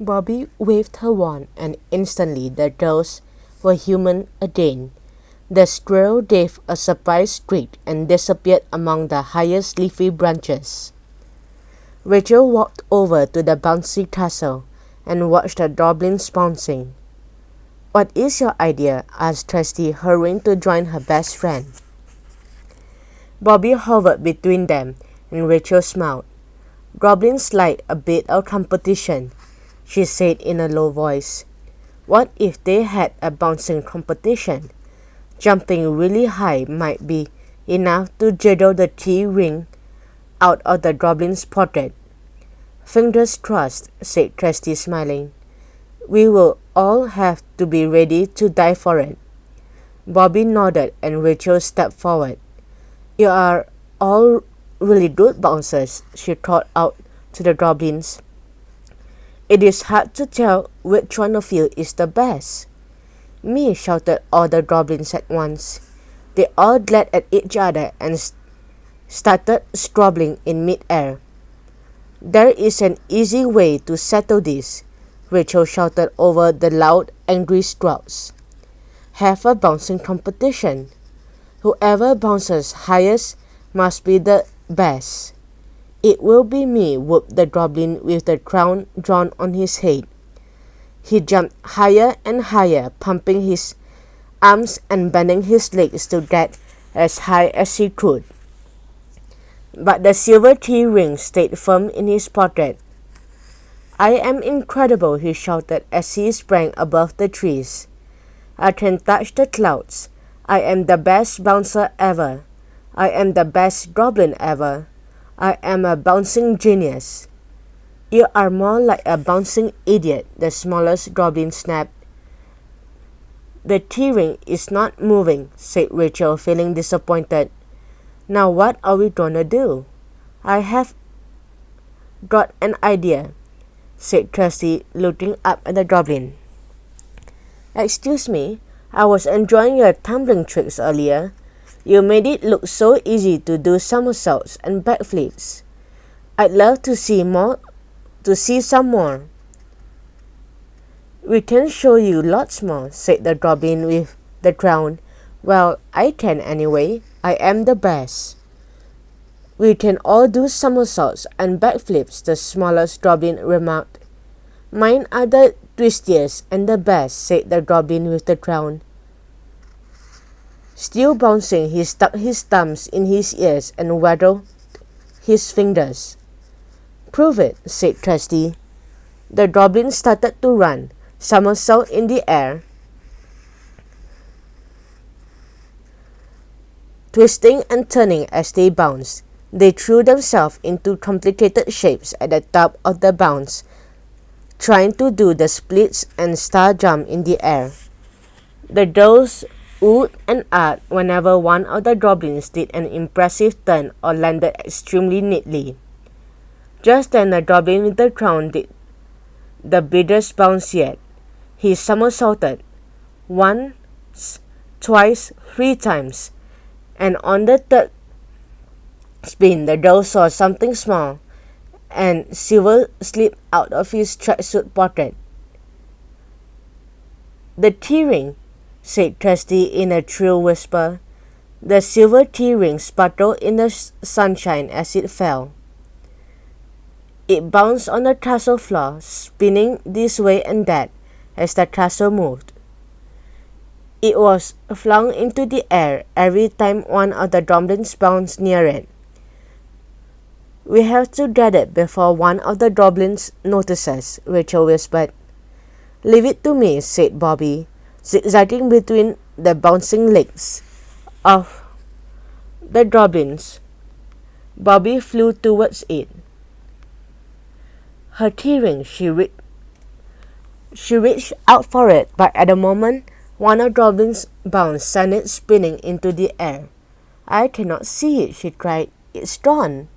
Bobbi waved her wand, and instantly the girls were human again. The squirrel gave a surprised shriek and disappeared among the highest leafy branches. Rachel walked over to the bouncy castle and watched the goblins bouncing. "What is your idea?" asked Trusty, hurrying to join her best friend. Bobbi hovered between them, and Rachel smiled. "Goblins like a bit of competition," she said in a low voice. "What if they had a bouncing competition? Jumping really high might be enough to jiggle the key ring out of the goblin's pocket." "Fingers crossed," said Trusty, smiling. "We will all have to be ready to die for it." Bobbi nodded and Rachel stepped forward. "You are all really good bouncers," she called out to the goblins. "It is hard to tell which one of you is the best." "Me!" shouted all the goblins at once. They all glared at each other and started squabbling in mid-air. "There is an easy way to settle this," Rachel shouted over the loud, angry squawks. "Have a bouncing competition. Whoever bounces highest must be the best." "It will be me," whooped the goblin with the crown drawn on his head. He jumped higher and higher, pumping his arms and bending his legs to get as high as he could. But the silver key ring stayed firm in his pocket. "I am incredible," he shouted as he sprang above the trees. "I can touch the clouds. I am the best bouncer ever. I am the best goblin ever. I am a bouncing genius." "You are more like a bouncing idiot," the smallest goblin snapped. "The key ring is not moving," said Rachel, feeling disappointed. "Now what are we gonna do?" "I have got an idea," said Trusty, looking up at the goblin. "Excuse me, I was enjoying your tumbling tricks earlier. You made it look so easy to do somersaults and backflips. I'd love to see some more." "We can show you lots more," said the goblin with the crown. "Well, I can anyway. I am the best." "We can all do somersaults and backflips," the smallest goblin remarked. "Mine are the twistiest and the best," said the goblin with the crown. Still bouncing, he stuck his thumbs in his ears and waggled his fingers. "Prove it," said Trusty. The goblin started to run, somersault in the air, twisting and turning as they bounced. They threw themselves into complicated shapes at the top of the bounce, trying to do the splits and star jump in the air. The girls oohed and ahed whenever one of the goblins did an impressive turn or landed extremely neatly. Just then the goblin with the crown did the biggest bounce yet. He somersaulted once, twice, 3 times, and on the third spin the girl saw something small and silver slip out of his tracksuit pocket. "The key ring," said Trusty in a shrill whisper. The silver key ring sparkled in the sunshine as it fell. It bounced on the castle floor, spinning this way and that as the castle moved. It was flung into the air every time one of the goblins bounced near it. "We have to get it before one of the goblins notices," Rachel whispered. "Leave it to me," said Bobbi, zigzagging between the bouncing legs of the goblins. Bobbi flew towards it. Her key ring, she reached out for it, but at the moment one of the goblins bounced, sent it spinning into the air. "I cannot see it," she cried. "It's gone."